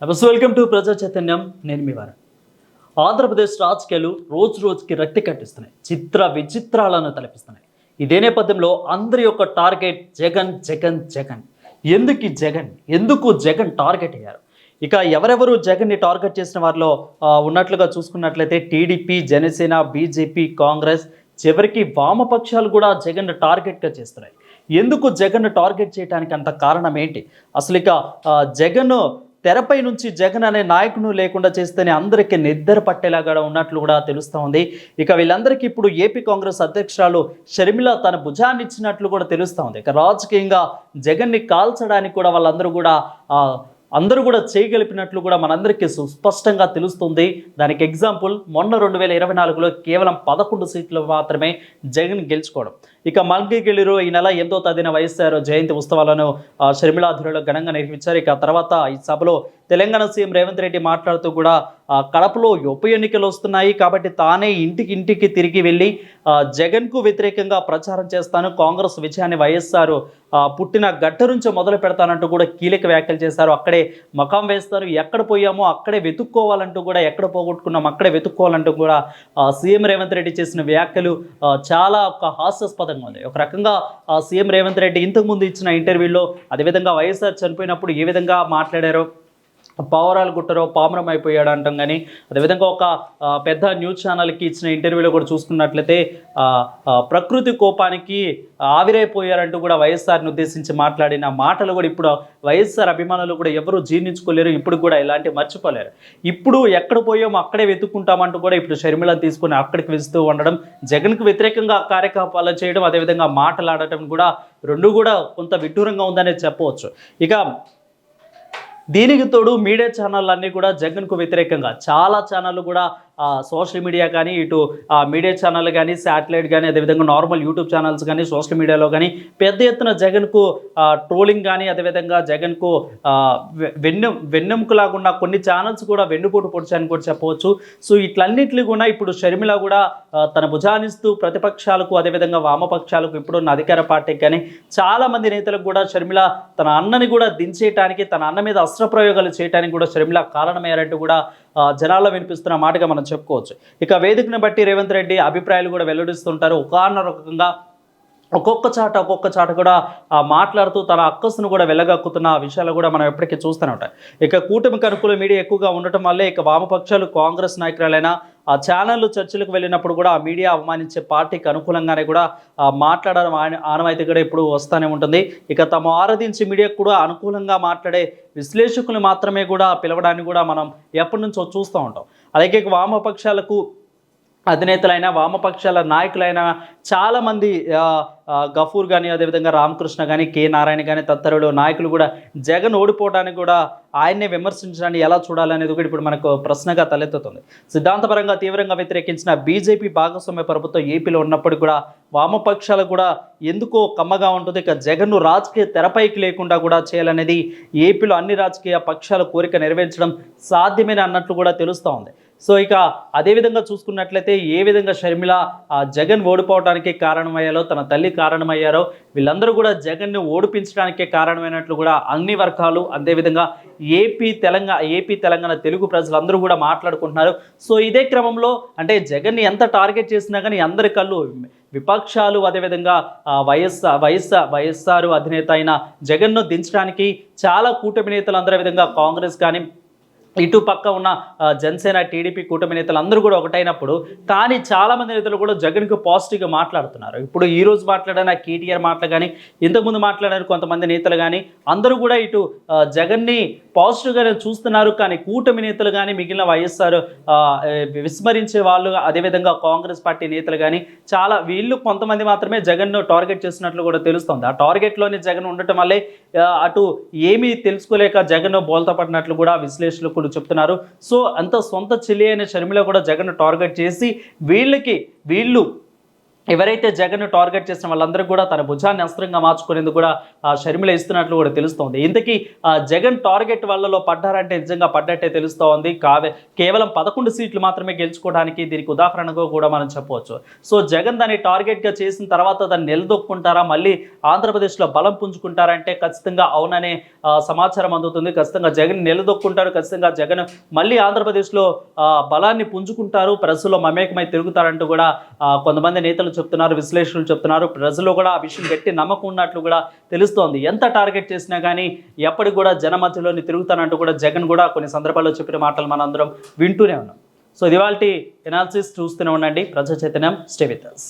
నమస్తే, welcome to ప్రజా చైతన్యం. నేను మీ వారు. ఆంధ్రప్రదేశ్ రాజకీయాలు రోజు రోజుకి రక్తి కట్టిస్తున్నాయి, చిత్ర విచిత్రాలను తలపిస్తున్నాయి. ఇదే నేపథ్యంలో అందరి యొక్క టార్గెట్ జగన్ జగన్ జగన్. ఎందుకు జగన్ టార్గెట్ అయ్యారు? ఇక ఎవరెవరు జగన్ని టార్గెట్ చేసిన వారిలో ఉన్నట్లుగా చూసుకున్నట్లయితే టీడీపీ, జనసేన, బీజేపీ, కాంగ్రెస్, చివరికి వామపక్షాలు కూడా జగన్ టార్గెట్గా చేస్తున్నాయి. ఎందుకు జగన్ టార్గెట్ చేయడానికి అంత కారణం ఏంటి? అసలు ఇక జగన్ తెరపై నుంచి జగన్ అనే నాయకును లేకుండా చేస్తేనే అందరికీ నిద్ర పట్టేలాగా ఉన్నట్లు కూడా తెలుస్తూ ఉంది. ఇక వీళ్ళందరికీ ఇప్పుడు ఏపీ కాంగ్రెస్ అధ్యక్షురాలు షర్మిల తన భుజాన్ని ఇచ్చినట్లు కూడా తెలుస్తూ ఉంది. ఇక రాజకీయంగా జగన్ని కాల్చడానికి కూడా అందరూ కూడా చేయగలిపినట్లు కూడా మనందరికీ సుస్పష్టంగా తెలుస్తుంది. దానికి ఎగ్జాంపుల్ మొన్న 2024లో కేవలం 11 సీట్లు మాత్రమే జగన్ గెలుచుకోవడం. ఇక మంగళగిరిలో ఈ నెల 8వ తేదీన వైఎస్ఆర్ జయంతి ఉత్సవాలను షర్మిల ఆధ్వర్యంలో ఘనంగా నిర్వహించారు. ఇక తర్వాత ఈ సభలో తెలంగాణ సీఎం రేవంత్ రెడ్డి మాట్లాడుతూ కూడా కడపలో ఉప ఎన్నికలు వస్తున్నాయి కాబట్టి తానే ఇంటికి తిరిగి వెళ్ళి జగన్కు వ్యతిరేకంగా ప్రచారం చేస్తాను, కాంగ్రెస్ విజయాన్ని వైఎస్ఆర్ పుట్టిన గట్ట నుంచి మొదలు పెడతానంటూ కూడా కీలక వ్యాఖ్యలు చేశారు. అక్కడే మకాం వేస్తారు, ఎక్కడ పోయామో అక్కడే వెతుక్కోవాలంటూ కూడా, ఎక్కడ పోగొట్టుకున్నాం అక్కడే వెతుక్కోవాలంటూ కూడా సీఎం రేవంత్ రెడ్డి చేసిన వ్యాఖ్యలు చాలా ఒక హాస్యాస్పదంగా ఉంది. ఒక రకంగా సీఎం రేవంత్ రెడ్డి ఇంతకుముందు ఇచ్చిన ఇంటర్వ్యూలో అదేవిధంగా వైఎస్ఆర్ చనిపోయినప్పుడు ఏ విధంగా మాట్లాడారో, పావురాలు గుట్టరో పామరం అయిపోయాడు అంటాం. కానీ అదేవిధంగా ఒక పెద్ద న్యూస్ ఛానల్కి ఇచ్చిన ఇంటర్వ్యూలో కూడా చూసుకున్నట్లయితే ప్రకృతి కోపానికి ఆవిరైపోయారంటూ కూడా వైఎస్ఆర్ని ఉద్దేశించి మాట్లాడిన మాటలు కూడా ఇప్పుడు వైఎస్ఆర్ అభిమానులు కూడా ఎవరు జీర్ణించుకోలేరు, ఇప్పుడు కూడా ఇలాంటివి మర్చిపోలేరు. ఇప్పుడు ఎక్కడ పోయామో అక్కడే వెతుక్కుంటామంటూ కూడా ఇప్పుడు షర్మిలను తీసుకుని అక్కడికి వెళ్తూ ఉండడం, జగన్కు వ్యతిరేకంగా కార్యకలాపాలు చేయడం, అదేవిధంగా మాటలాడటం కూడా రెండు కూడా కొంత విడ్డూరంగా ఉందనే చెప్పవచ్చు. ఇక దీనికి తోడు మీడియా ఛానళ్ళు అన్నీ కూడా జగన్కు వ్యతిరేకంగా చాలా ఛానళ్ళు కూడా సోషల్ మీడియా కానీ, ఇటు మీడియా ఛానల్ కానీ, శాటిలైట్ కానీ, అదేవిధంగా నార్మల్ యూట్యూబ్ ఛానల్స్ కానీ, సోషల్ మీడియాలో కానీ పెద్ద ఎత్తున జగన్కు ట్రోలింగ్ కానీ, అదేవిధంగా జగన్కు వెన్నెముకలాగున్న కొన్ని ఛానల్స్ కూడా వెన్నుపోటు పొడిచాయని కూడా చెప్పవచ్చు. సో ఇట్లన్నింటినీ కూడా ఇప్పుడు షర్మిల కూడా తన భుజానిస్తూ ప్రతిపక్షాలకు, అదేవిధంగా వామపక్షాలకు, ఇప్పుడున్న అధికార పార్టీకి కానీ చాలామంది నేతలకు కూడా షర్మిల తన అన్నని కూడా దించేయటానికి, తన అన్న మీద అస్త్రప్రయోగాలు చేయడానికి కూడా షర్మిల కారణమయ్యారంటూ కూడా జనాల్లో వినిపిస్తున్న మాటగా మనం చెప్పుకోవచ్చు. ఇక వేదికను బట్టి రేవంత్ రెడ్డి అభిప్రాయాలు కూడా వెల్లడిస్తుంటారు. రకంగా ఒక్కొక్క చాట కూడా మాట్లాడుతూ తన అక్కసును కూడా వెళ్ళగక్కుతున్న విషయాలు కూడా మనం ఎప్పటికీ చూస్తూనే ఉంటాం. ఇక కూటమికి అనుకూల మీడియా ఎక్కువగా ఉండటం వల్లే ఇక వామపక్షాలు, కాంగ్రెస్ నాయకురాలైన ఆ ఛానళ్ళు చర్చలకు వెళ్ళినప్పుడు కూడా ఆ మీడియా అవమానించే పార్టీకి అనుకూలంగానే కూడా మాట్లాడడం ఆనవాయితీ కూడా ఇప్పుడు వస్తూనే ఉంటుంది. ఇక తమ ఆరాధించి మీడియాకు కూడా అనుకూలంగా మాట్లాడే విశ్లేషకులు మాత్రమే కూడా పిలవడాన్ని కూడా మనం ఎప్పటి నుంచో చూస్తూ ఉంటాం. అలాగే వామపక్షాలకు అధినేతలైన, వామపక్షాల నాయకులైన చాలామంది గఫూర్ కానీ, అదేవిధంగా రామకృష్ణ కానీ, కె నారాయణ కానీ తదితరులు నాయకులు కూడా జగన్ ఓడిపోవడానికి కూడా ఆయన్నే విమర్శించడాన్ని ఎలా చూడాలనేది కూడా ఇప్పుడు మనకు ప్రశ్నగా తలెత్తుతుంది. సిద్ధాంతపరంగా తీవ్రంగా వ్యతిరేకించిన బీజేపీ భాగస్వామ్య ప్రభుత్వం ఏపీలో ఉన్నప్పుడు కూడా వామపక్షాలు కూడా ఎందుకో కమ్మగా ఉంటుంది. ఇక జగన్ను రాజకీయ తెరపైకి లేకుండా కూడా చేయాలనేది ఏపీలో అన్ని రాజకీయ పక్షాల కోరిక నెరవేర్చడం సాధ్యమేనా అన్నట్లు కూడా తెలుస్తూ ఉంది. సో ఇక అదేవిధంగా చూసుకున్నట్లయితే ఏ విధంగా షర్మిల జగన్ ఓడిపోవడానికి కారణమయ్యారో, తన తల్లి కారణమయ్యారో, వీళ్ళందరూ కూడా జగన్ను ఓడిపించడానికే కారణమైనట్లు కూడా అన్ని వర్గాలు, అదేవిధంగా ఏపీ తెలంగాణ తెలుగు ప్రజలందరూ కూడా మాట్లాడుకుంటున్నారు. సో ఇదే క్రమంలో అంటే జగన్ని ఎంత టార్గెట్ చేసినా కానీ అందరి కళ్ళు విపక్షాలు, అదేవిధంగా వైఎస్ఆర్ అధినేత అయిన జగన్ను దించడానికి చాలా కూటమి నేతలు అందరి విధంగా కాంగ్రెస్ కానీ, ఇటు పక్క ఉన్న జనసేన, టీడీపీ కూటమి నేతలు అందరూ కూడా ఒకటైనప్పుడు కానీ చాలామంది నేతలు కూడా జగన్కు పాజిటివ్గా మాట్లాడుతున్నారు. ఇప్పుడు ఈరోజు మాట్లాడిన కేటీఆర్ మాటలు కానీ, ఇంతకుముందు మాట్లాడారు కొంతమంది నేతలు కానీ, అందరూ కూడా ఇటు జగన్ని పాజిటివ్గానే చూస్తున్నారు. కానీ కూటమి నేతలు కానీ, మిగిలిన వైఎస్ఆర్ విస్మరించే వాళ్ళు, అదేవిధంగా కాంగ్రెస్ పార్టీ నేతలు కానీ వీళ్ళు కొంతమంది మాత్రమే జగన్ను టార్గెట్ చేస్తున్నట్లు కూడా తెలుస్తుంది. ఆ టార్గెట్లోనే జగన్ ఉండటం వల్లే అటు ఏమీ తెలుసుకోలేక జగన్ బోల్తా పడినట్లు కూడా విశ్లేషకులు చెప్తున్నారు. సో అంత సొంత చెల్లి అయిన షర్మిల కూడా జగన్ టార్గెట్ చేసి వీళ్ళు ఎవరైతే జగన్ టార్గెట్ చేసిన వాళ్ళందరికీ కూడా తన భుజాన్ని అస్త్రంగా మార్చుకునేందుకు కూడా షర్మిల ఇస్తున్నట్లు కూడా తెలుస్తోంది. ఇంతకీ జగన్ టార్గెట్ వాళ్ళలో పడ్డారంటే నిజంగా పడ్డట్టే తెలుస్తోంది. కేవలం 11 సీట్లు మాత్రమే గెలుచుకోవడానికి దీనికి ఉదాహరణగా కూడా మనం చెప్పవచ్చు. సో జగన్ దాన్ని టార్గెట్గా చేసిన తర్వాత దాన్ని నిలదొక్కుంటారా, మళ్ళీ ఆంధ్రప్రదేశ్లో బలం పుంజుకుంటారంటే ఖచ్చితంగా అవుననే సమాచారం అందుతుంది. ఖచ్చితంగా జగన్ నిలదొక్కుంటారు. ఖచ్చితంగా జగన్ మళ్ళీ ఆంధ్రప్రదేశ్లో బలాన్ని పుంజుకుంటారు, ప్రజల్లో మమేకమై తిరుగుతారంటూ కూడా కొంతమంది నేతలు చెప్తున్నారు, విశ్లేషకులు చెప్తున్నారు. ప్రజల్లో కూడా ఆ విషయం గట్టి నమ్మకం ఉన్నట్లు కూడా తెలుస్తోంది. ఎంత టార్గెట్ చేసినా కానీ ఎప్పటికి కూడా జన మధ్యలోని తిరుగుతానంటూ కూడా జగన్ కూడా కొన్ని సందర్భాల్లో చెప్పిన మాటలు మనందరం వింటూనే ఉన్నాం. సో ఇది వాళ్ళ ఎనాలిసిస్. చూస్తూనే ఉండండి ప్రజా చైతన్యం. Stay with us.